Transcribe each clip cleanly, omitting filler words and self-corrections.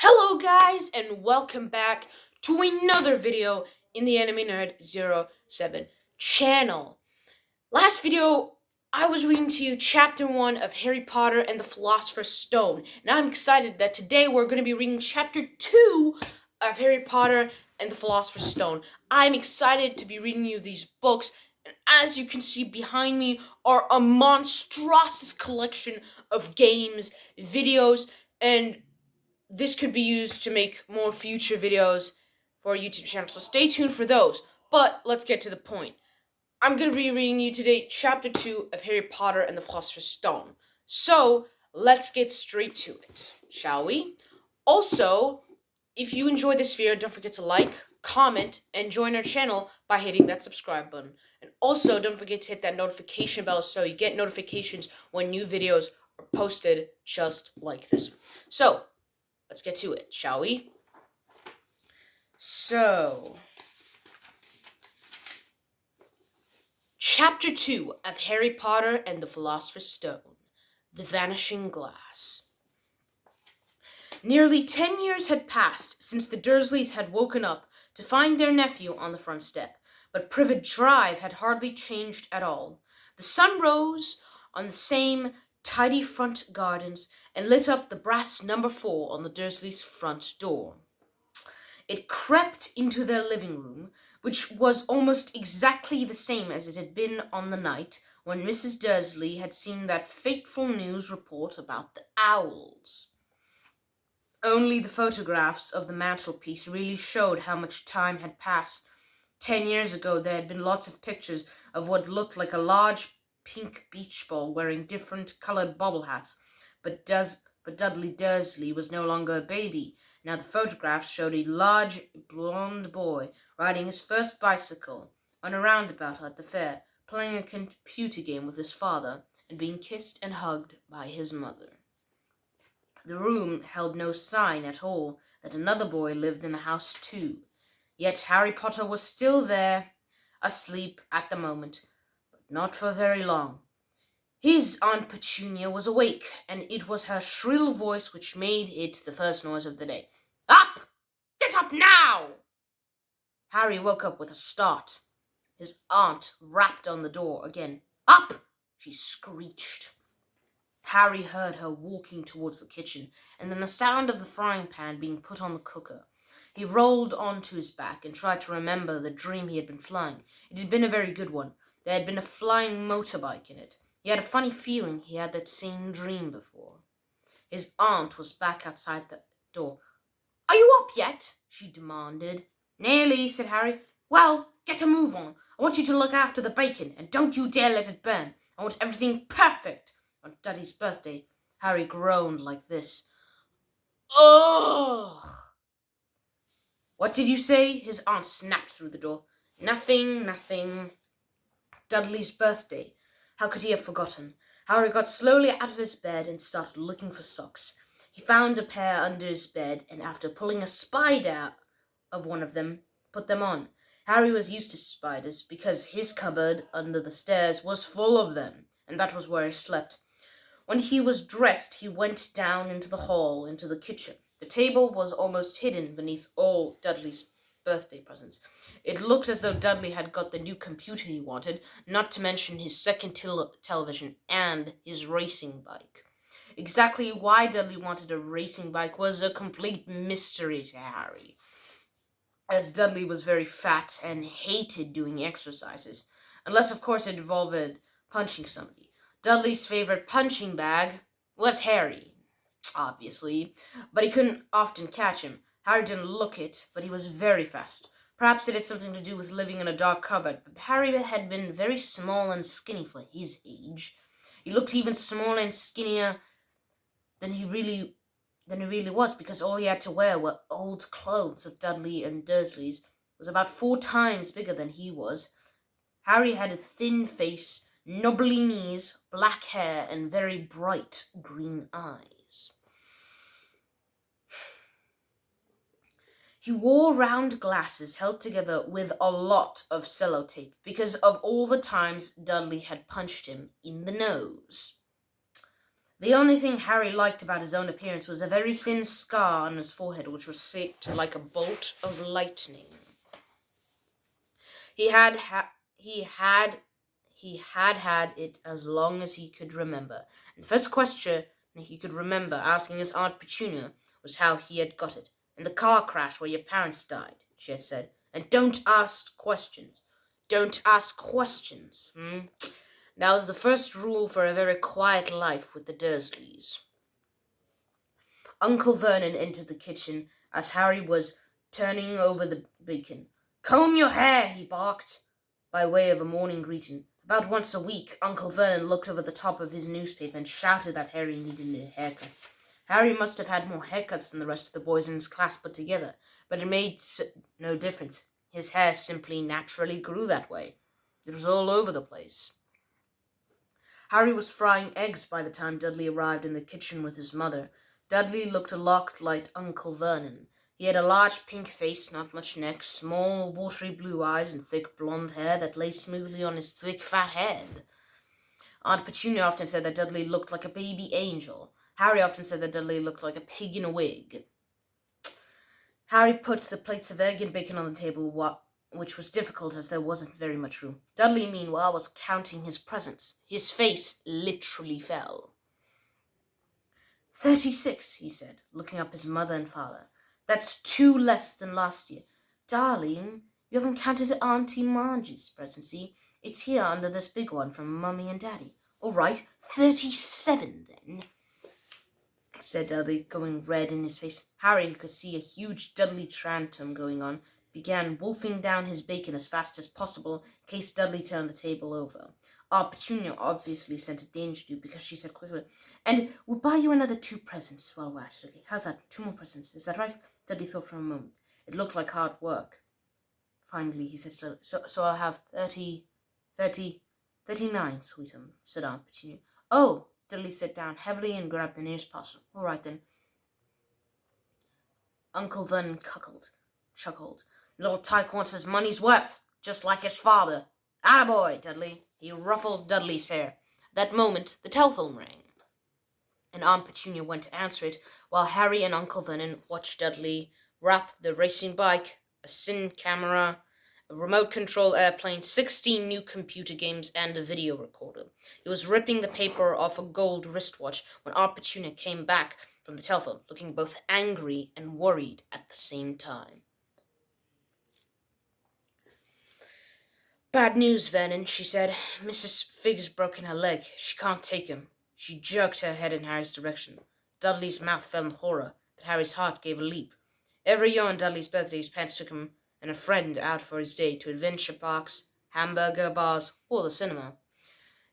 Hello guys and welcome back to another video in the Anime Nerd 07 channel. Last video I was reading to you chapter 1 of Harry Potter and the Philosopher's Stone. Now I'm excited that today we're going to be reading chapter 2 of Harry Potter and the Philosopher's Stone. I'm excited to be reading you these books, and as you can see behind me are a monstrous collection of games, videos, and this could be used to make more future videos for our YouTube channel, so stay tuned for those. But let's get to the point. I'm going to be reading you today chapter 2 of Harry Potter and the Philosopher's Stone. So, let's get straight to it, shall we? Also, if you enjoyed this video, don't forget to like, comment, and join our channel by hitting that subscribe button. And also, don't forget to hit that notification bell so you get notifications when new videos are posted just like this one. So, let's get to it, shall we? So, Chapter 2 of Harry Potter and the Philosopher's Stone, The Vanishing Glass. Nearly 10 years had passed since the Dursleys had woken up to find their nephew on the front step, but Privet Drive had hardly changed at all. The sun rose on the same tidy front gardens and lit up the brass number 4 on the Dursleys' front door. It crept into their living room, which was almost exactly the same as it had been on the night when Mrs. Dursley had seen that fateful news report about the owls. Only the photographs of the mantelpiece really showed how much time had passed. 10 years ago, there had been lots of pictures of what looked like a large pink beach ball wearing different colored bobble hats, but Dudley Dursley was no longer a baby. Now the photographs showed a large blonde boy riding his first bicycle on a roundabout at the fair, playing a computer game with his father, and being kissed and hugged by his mother. The room held no sign at all that another boy lived in the house too. Yet Harry Potter was still there, asleep at the moment, but not for very long. His Aunt Petunia was awake, and it was her shrill voice which made it the first noise of the day. "Up! Get up now!" Harry woke up with a start. His aunt rapped on the door again. "Up!" she screeched. Harry heard her walking towards the kitchen, and then the sound of the frying pan being put on the cooker. He rolled onto his back and tried to remember the dream he had been flying. It had been a very good one. There had been a flying motorbike in it. He had a funny feeling he had that same dream before. His aunt was back outside the door. "Are you up yet?" she demanded. "Nearly," said Harry. "Well, get a move on. I want you to look after the bacon, and don't you dare let it burn. I want everything perfect on Daddy's birthday." Harry groaned like this. "Ugh!" "What did you say?" His aunt snapped through the door. Nothing. Dudley's birthday. How could he have forgotten? Harry got slowly out of his bed and started looking for socks. He found a pair under his bed, and after pulling a spider out of one of them, put them on. Harry was used to spiders because his cupboard under the stairs was full of them, and that was where he slept. When he was dressed, he went down into the hall, into the kitchen. The table was almost hidden beneath all Dudley's birthday presents. It looked as though Dudley had got the new computer he wanted, not to mention his second television and his racing bike. Exactly why Dudley wanted a racing bike was a complete mystery to Harry, as Dudley was very fat and hated doing exercises, unless of course it involved punching somebody. Dudley's favorite punching bag was Harry, obviously, but he couldn't often catch him. Harry didn't look it, but he was very fast. Perhaps it had something to do with living in a dark cupboard, but Harry had been very small and skinny for his age. He looked even smaller and skinnier than he really was, because all he had to wear were old clothes of Dudley and Dursley's. Was about 4 times bigger than he was. Harry had a thin face, knobbly knees, black hair, and very bright green eyes. He wore round glasses held together with a lot of sellotape because of all the times Dudley had punched him in the nose. The only thing Harry liked about his own appearance was a very thin scar on his forehead, which was shaped like a bolt of lightning. He had had it as long as he could remember. And the first question he could remember asking his Aunt Petunia was how he had got it. In the car crash where your parents died, she had said. And don't ask questions. Don't ask questions. That was the first rule for a very quiet life with the Dursleys. Uncle Vernon entered the kitchen as Harry was turning over the bacon. "Comb your hair," he barked, by way of a morning greeting. About once a week, Uncle Vernon looked over the top of his newspaper and shouted that Harry needed a haircut. Harry must have had more haircuts than the rest of the boys in his class put together, but it made no difference. His hair simply naturally grew that way. It was all over the place. Harry was frying eggs by the time Dudley arrived in the kitchen with his mother. Dudley looked a lot like Uncle Vernon. He had a large pink face, not much neck, small, watery blue eyes, and thick blonde hair that lay smoothly on his thick, fat head. Aunt Petunia often said that Dudley looked like a baby angel. Harry often said that Dudley looked like a pig in a wig. Harry put the plates of egg and bacon on the table, which was difficult as there wasn't very much room. Dudley, meanwhile, was counting his presents. His face literally fell. 36, he said, looking up his mother and father. That's 2 less than last year. Darling, you haven't counted Auntie Marge's present, see? It's here under this big one from Mummy and Daddy. All right, 37 then, said Dudley, going red in his face. Harry, who could see a huge Dudley tantrum going on, began wolfing down his bacon as fast as possible in case Dudley turned the table over. Aunt Petunia obviously scented danger to because she said quickly, "And we'll buy you another 2 presents while we're at it. Okay, how's that? 2 more presents. Is that right?" Dudley thought for a moment. It looked like hard work. Finally, he said slowly, So I'll have 39, sweetheart, said Aunt Petunia. "Oh," Dudley sat down heavily and grabbed the nearest parcel. "All right, then." Uncle Vernon chuckled. "Little tyke wants his money's worth, just like his father. Attaboy, Dudley." He ruffled Dudley's hair. At that moment, the telephone rang, and Aunt Petunia went to answer it, while Harry and Uncle Vernon watched Dudley wrap the racing bike, a cine camera, a remote-control airplane, 16 new computer games, and a video recorder. He was ripping the paper off a gold wristwatch when Aunt Petunia came back from the telephone, looking both angry and worried at the same time. "Bad news, Vernon," she said. "Mrs. Figg's broken her leg. She can't take him." She jerked her head in Harry's direction. Dudley's mouth fell in horror, but Harry's heart gave a leap. Every year on Dudley's birthday, his parents took him and a friend out for his day to adventure parks, hamburger bars, or the cinema.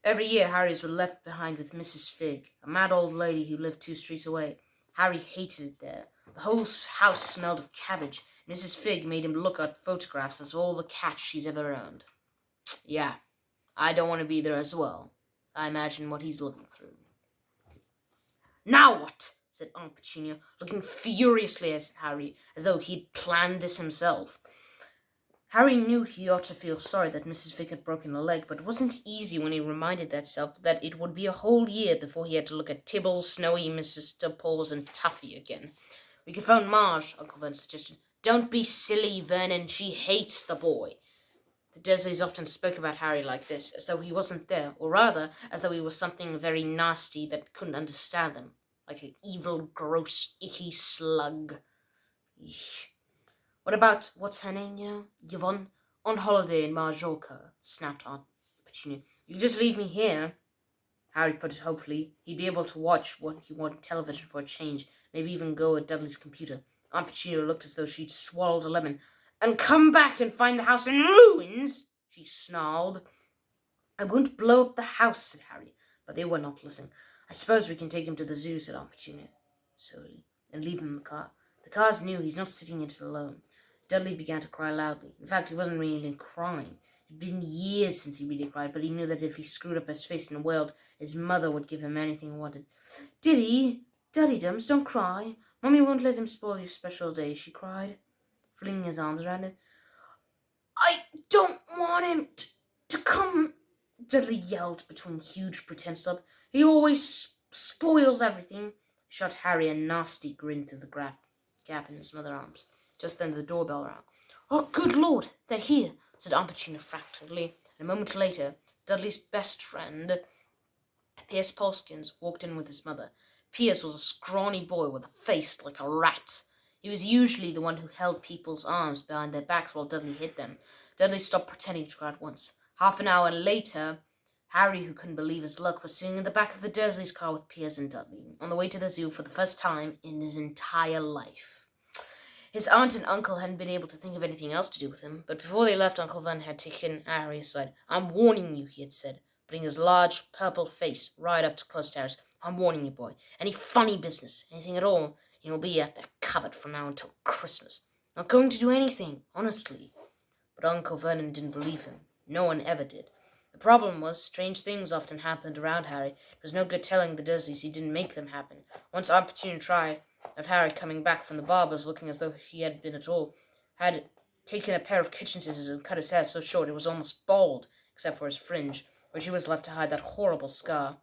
Every year, Harry's were left behind with Mrs. Figg, a mad old lady who lived 2 streets away. Harry hated it there. The whole house smelled of cabbage. Mrs. Figg made him look at photographs of all the cats she's ever owned. Yeah, I don't want to be there as well. I imagine what he's living through. "Now what?" said Aunt Petunia, looking furiously at Harry, as though he'd planned this himself. Harry knew he ought to feel sorry that Mrs. Figg had broken a leg, but it wasn't easy when he reminded himself that it would be a whole year before he had to look at Tibble, Snowy, Mr. Pauls, and Tuffy again. "We could phone Marge," Uncle Vernon suggested. "Don't be silly, Vernon. She hates the boy." The Dursleys often spoke about Harry like this, as though he wasn't there, or rather, as though he was something very nasty that couldn't understand them, like an evil, gross, icky slug. Eesh. "What about, what's her name, Yvonne? On holiday in Majorca," snapped Aunt Petunia. "You just leave me here." Harry put it hopefully. He'd be able to watch what he wanted television for a change, maybe even go at Dudley's computer. Aunt Petunia looked as though she'd swallowed a lemon. "And come back and find the house in ruins," she snarled. "I won't blow up the house," said Harry, but they were not listening. "I suppose we can take him to the zoo," said Aunt Petunia slowly, "and leave him in the car. The car's new. He's not sitting in it alone." Dudley began to cry loudly. In fact, he wasn't really crying. It had been years since he really cried, but he knew that if he screwed up his face and wailed, his mother would give him anything he wanted. "Diddy, Duddydums, don't cry. Mummy won't let him spoil your special day," she cried, flinging his arms around him. "I don't want him to come," Dudley yelled between huge pretence sobs. "He always spoils everything. He shot Harry a nasty grin through the gap in his mother's arms. Just then the doorbell rang. "Oh, good Lord, they're here," said Aunt Petunia fractally. And a moment later, Dudley's best friend, Pierce Polskins, walked in with his mother. Pierce was a scrawny boy with a face like a rat. He was usually the one who held people's arms behind their backs while Dudley hid them. Dudley stopped pretending to cry at once. Half an hour later, Harry, who couldn't believe his luck, was sitting in the back of the Dursleys' car with Pierce and Dudley, on the way to the zoo for the first time in his entire life. His aunt and uncle hadn't been able to think of anything else to do with him, but before they left, Uncle Vernon had taken Harry aside. "I'm warning you," he had said, putting his large purple face right up to close to Harry's. "I'm warning you, boy. Any funny business, anything at all, you'll be at the cupboard from now until Christmas. Not going to do anything, honestly." But Uncle Vernon didn't believe him. No one ever did. The problem was, strange things often happened around Harry. It was no good telling the Dursleys he didn't make them happen. Once Aunt Petunia tried of Harry coming back from the barber's looking as though he had been at all, had taken a pair of kitchen scissors and cut his hair so short it was almost bald, except for his fringe, which he was left to hide that horrible scar.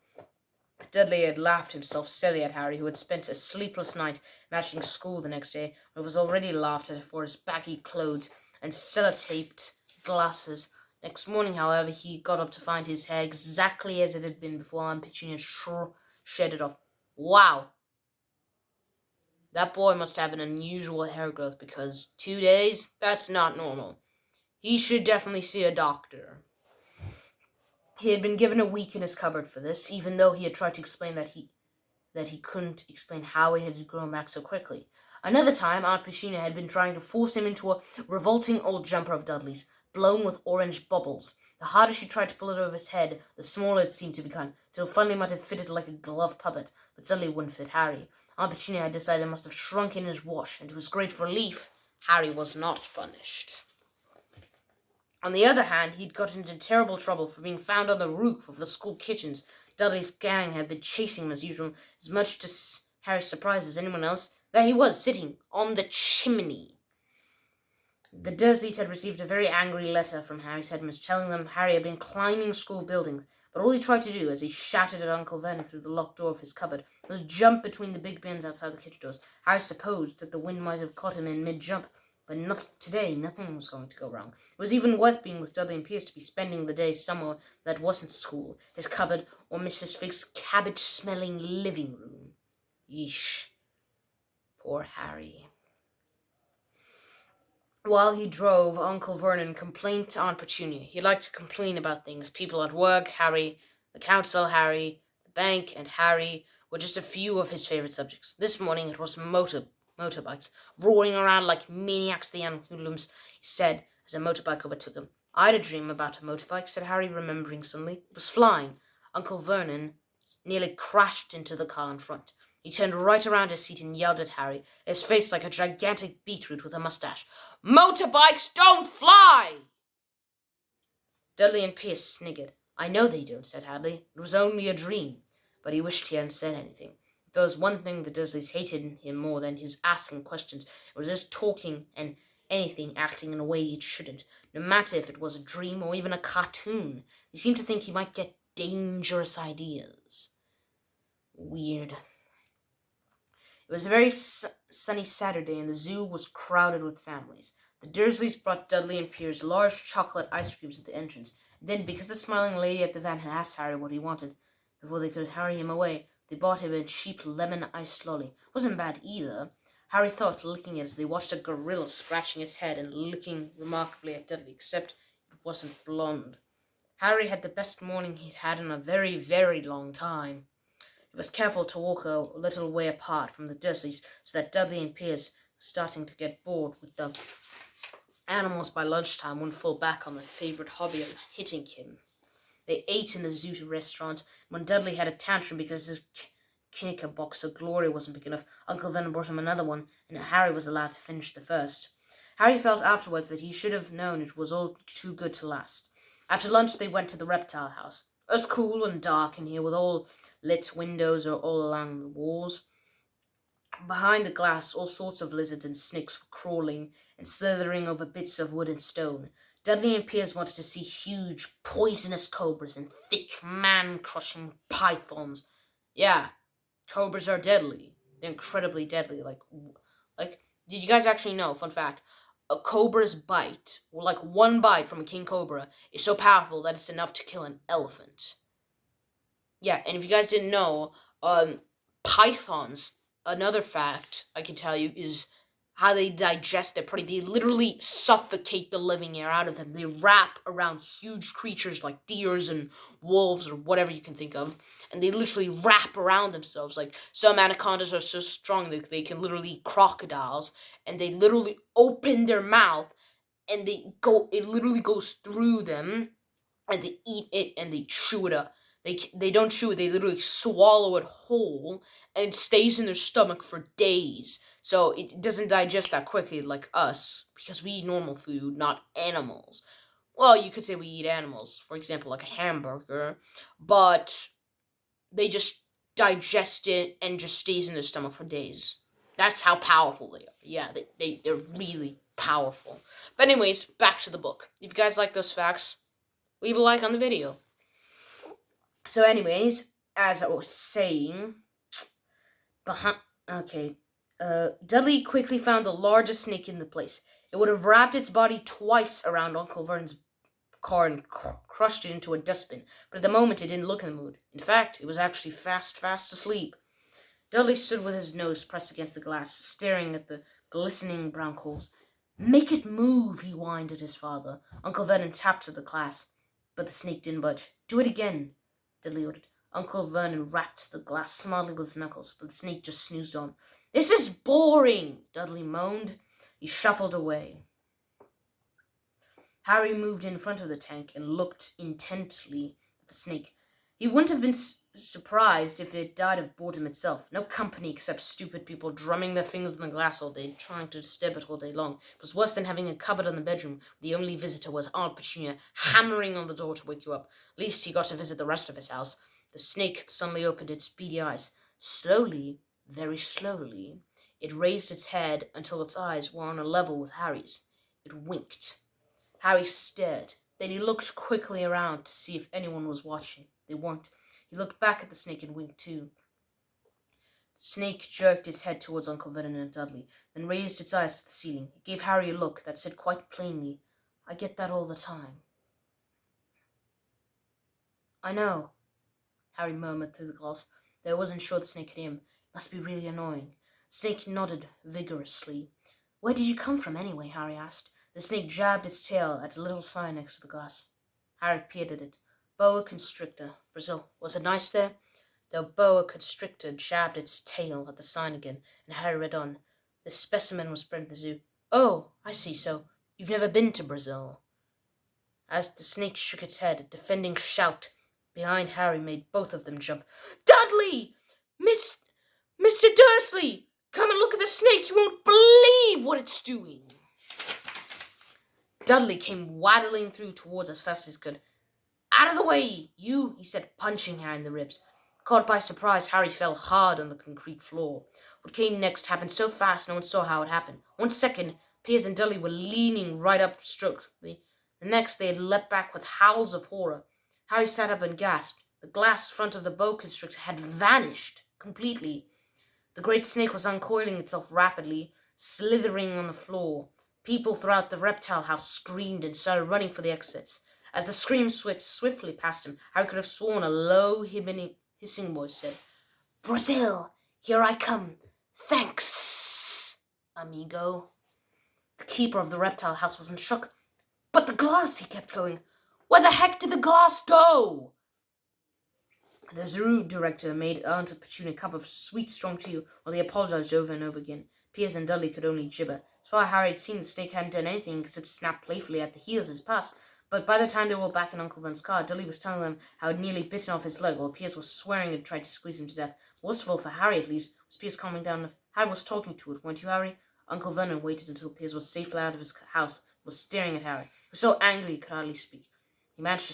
Dudley had laughed himself silly at Harry, who had spent a sleepless night matching school the next day, and was already laughed at for his baggy clothes and sellotaped glasses. Next morning, however, he got up to find his hair exactly as it had been before Aunt Petunia shed it off. "Wow, that boy must have an unusual hair growth, because 2 days, that's not normal. He should definitely see a doctor." He had been given a week in his cupboard for this, even though he had tried to explain that he couldn't explain how he had grown back so quickly. Another time, Aunt Petunia had been trying to force him into a revolting old jumper of Dudley's, blown with orange bubbles. The harder she tried to pull it over his head, the smaller it seemed to become, till finally it might have fitted like a glove puppet, but suddenly it wouldn't fit Harry. Aunt Petunia had decided it must have shrunk in his wash, and to his great relief, Harry was not punished. On the other hand, he'd got into terrible trouble for being found on the roof of the school kitchens. Dudley's gang had been chasing him as usual, as much to Harry's surprise as anyone else. There he was, sitting on the chimney. The Dursleys had received a very angry letter from Harry's headmistress telling them Harry had been climbing school buildings, but all he tried to do, as he shouted at Uncle Vernon through the locked door of his cupboard, was jump between the big bins outside the kitchen doors. Harry supposed that the wind might have caught him in mid-jump, but today nothing was going to go wrong. It was even worth being with Dudley and Pierce to be spending the day somewhere that wasn't school, his cupboard, or Mrs. Fig's cabbage-smelling living room. Yeesh. Poor Harry. While he drove, Uncle Vernon complained to Aunt Petunia. He liked to complain about things. People at work, Harry, the council, Harry, the bank, and Harry were just a few of his favorite subjects. This morning it was motorbikes, roaring around like maniacs, the hoodlums, he said, as a motorbike overtook him. "I had a dream about a motorbike," said Harry, remembering suddenly. "It was flying." Uncle Vernon nearly crashed into the car in front. He turned right around his seat and yelled at Harry, his face like a gigantic beetroot with a mustache. "Motorbikes don't fly!" Dudley and Pierce sniggered. "I know they don't," said Hadley. "It was only a dream." But he wished he hadn't said anything. If there was one thing the Dursleys hated in him more than his asking questions, it was his talking and anything acting in a way it shouldn't, no matter if it was a dream or even a cartoon. They seemed to think he might get dangerous ideas. Weird. It was a very sunny Saturday, and the zoo was crowded with families. The Dursleys brought Dudley and Pierce large chocolate ice creams at the entrance. Then, because the smiling lady at the van had asked Harry what he wanted, before they could hurry him away, they bought him a cheap lemon iced lolly. It wasn't bad either, Harry thought, licking it as they watched a gorilla scratching its head and looking remarkably at Dudley, except it wasn't blonde. Harry had the best morning he'd had in a very, very long time. He was careful to walk a little way apart from the Dursleys, so that Dudley and Pierce, starting to get bored with the animals by lunchtime, wouldn't fall back on their favorite hobby of hitting him. They ate in the zoo restaurant. When Dudley had a tantrum because his knicker box of glory wasn't big enough, Uncle Vernon brought him another one, and Harry was allowed to finish the first. Harry felt afterwards that he should have known it was all too good to last. After lunch they went to the reptile house. It was cool and dark in here, with all lit windows all along the walls. Behind the glass, all sorts of lizards and snakes were crawling and slithering over bits of wood and stone. Dudley and Pierce wanted to see huge, poisonous cobras and thick, man-crushing pythons. Yeah, cobras are deadly. They're incredibly deadly. Like, did you guys actually know? Fun fact: a cobra's bite, or like one bite from a king cobra, is so powerful that it's enough to kill an elephant. Yeah, and if you guys didn't know, pythons. Another fact I can tell you is how they digest their prey. They literally suffocate the living air out of them. They wrap around huge creatures like deers and wolves or whatever you can think of, and they literally wrap around themselves. Like some anacondas are so strong that they can literally eat crocodiles, and they literally open their mouth and they go. It literally goes through them and they eat it and they chew it up. They don't chew it. They literally swallow it whole, and it stays in their stomach for days. So it doesn't digest that quickly like us because we eat normal food, not animals. Well, you could say we eat animals, for example, like a hamburger, but they just digest it and just stays in their stomach for days. That's how powerful they are. Yeah, they're really powerful. But anyways, back to the book. If you guys like those facts, leave a like on the video. So, anyways, as I was saying, behind. Okay. Dudley quickly found the largest snake in the place. It would have wrapped its body twice around Uncle Vernon's car and crushed it into a dustbin, but at the moment it didn't look in the mood. In fact, it was actually fast asleep. Dudley stood with his nose pressed against the glass, staring at the glistening brown coals. "Make it move," he whined at his father. Uncle Vernon tapped at the glass, but the snake didn't budge. "Do it again," Dudley ordered. Uncle Vernon rapped the glass smartly with his knuckles, but the snake just snoozed on. "This is boring," Dudley moaned. He shuffled away. Harry moved in front of the tank and looked intently at the snake. He wouldn't have been surprised if it died of boredom itself. No company except stupid people drumming their fingers on the glass all day, trying to disturb it all day long. It was worse than having a cupboard in the bedroom. The only visitor was Aunt Petunia, hammering on the door to wake you up. At least he got to visit the rest of his house. The snake suddenly opened its beady eyes. Slowly, very slowly, it raised its head until its eyes were on a level with Harry's. It winked. Harry stared. Then he looked quickly around to see if anyone was watching. They weren't. He looked back at the snake and winked too. The snake jerked its head towards Uncle Vernon and Dudley, then raised its eyes to the ceiling. It gave Harry a look that said quite plainly, "I get that all the time." "I know," Harry murmured through the glass, though he wasn't sure the snake could hear him. "It must be really annoying." The snake nodded vigorously. "Where did you come from, anyway?" Harry asked. The snake jabbed its tail at a little sign next to the glass. Harry peered at it. Boa constrictor, Brazil. Was it nice there? The boa constrictor jabbed its tail at the sign again, and Harry read on. The specimen was bred at the zoo. "Oh, I see, so you've never been to Brazil." As the snake shook its head, a defending shout behind Harry made both of them jump. "Dudley! Mr. Dursley! Come and look at the snake! You won't believe what it's doing!" Dudley came waddling through towards us as fast as he could. "Out of the way, you!" he said, punching Harry in the ribs. Caught by surprise, Harry fell hard on the concrete floor. What came next happened so fast no one saw how it happened. 1 second, Piers and Dudley were leaning right up strokely. The next, they had leapt back with howls of horror. Harry sat up and gasped. The glass front of the boa constrictor had vanished completely. The great snake was uncoiling itself rapidly, slithering on the floor. People throughout the reptile house screamed and started running for the exits. As the screams swept swiftly past him, Harry could have sworn a low, hissing voice said, "Brazil, here I come. Thanks, amigo." The keeper of the reptile house wasn't shook. "But the glass," he kept going. "Where the heck did the glass go?" The zoo director made Aunt Petunia a cup of sweet, strong tea while he apologized over and over again. Piers and Dudley could only gibber. As far as Harry had seen, the snake hadn't done anything except snap playfully at the heels as it passed. But by the time they were back in Uncle Vern's car, Dudley was telling them how it had nearly bitten off his leg, while Piers was swearing it tried to squeeze him to death. Worst of all, for Harry at least, was Piers calming down. Harry was talking to it, weren't you, Harry? Uncle Vernon waited until Piers was safely out of his house, was staring at Harry. He was so angry he could hardly speak. He managed to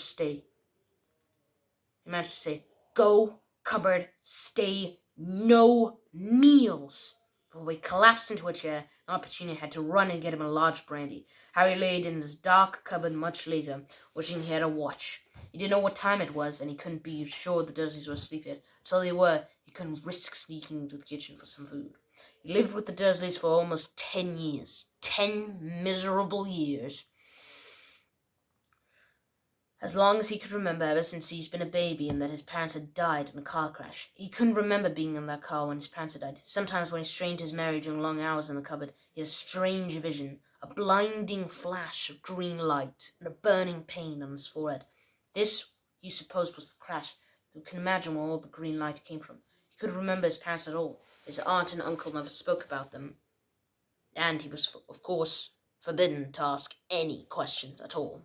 say, "Go, cupboard, stay, no meals." before he collapsed into a chair, and Aunt Petunia had to run and get him a large brandy. Harry laid in his dark cupboard much later, wishing he had a watch. He didn't know what time it was, and he couldn't be sure the Dursleys were asleep yet. Until they were, he couldn't risk sneaking into the kitchen for some food. He lived with the Dursleys for almost 10 years. 10 miserable years. As long as he could remember, ever since he's been a baby, and that his parents had died in a car crash. He couldn't remember being in that car when his parents had died. Sometimes when he strained his memory during long hours in the cupboard, he had a strange vision, a blinding flash of green light, and a burning pain on his forehead. This, he supposed, was the crash. You can imagine where all the green light came from. He couldn't remember his parents at all. His aunt and uncle never spoke about them, and he was, of course, forbidden to ask any questions at all.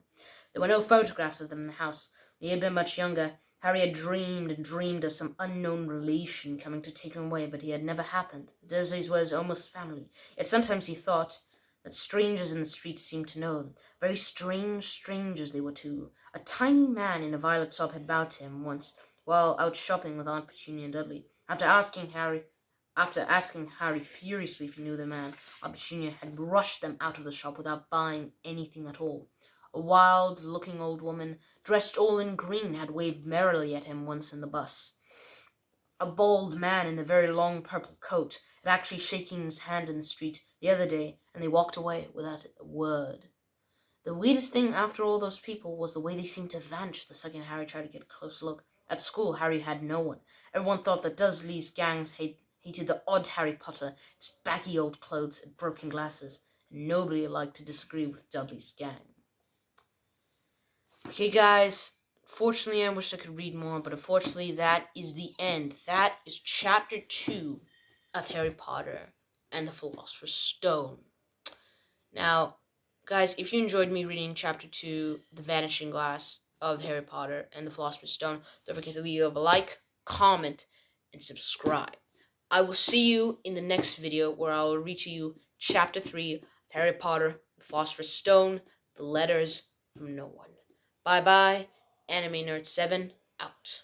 There were no photographs of them in the house. When he had been much younger, Harry had dreamed and dreamed of some unknown relation coming to take him away, but it had never happened. The Dursleys were his almost family. Yet sometimes he thought that strangers in the streets seemed to know them. Very strange strangers they were too. A tiny man in a violet top had bowed to him once while out shopping with Aunt Petunia and Dudley. After asking Harry furiously if he knew the man, Aunt Petunia had rushed them out of the shop without buying anything at all. A wild-looking old woman, dressed all in green, had waved merrily at him once in the bus. A bald man in a very long purple coat had actually shaken his hand in the street the other day, and they walked away without a word. The weirdest thing after all those people was the way they seemed to vanish the second Harry tried to get a close look. At school, Harry had no one. Everyone thought that Dursley's gangs hated the odd Harry Potter, his baggy old clothes and broken glasses, and nobody liked to disagree with Dudley's gang. Okay, guys, fortunately, I wish I could read more, but unfortunately, that is the end. That is Chapter 2 of Harry Potter and the Philosopher's Stone. Now, guys, if you enjoyed me reading Chapter 2, The Vanishing Glass of Harry Potter and the Philosopher's Stone, don't forget to leave a like, comment, and subscribe. I will see you in the next video where I will read to you Chapter 3 of Harry Potter, the Philosopher's Stone, The Letters from No One. Bye-bye, Anime Nerd 7, out.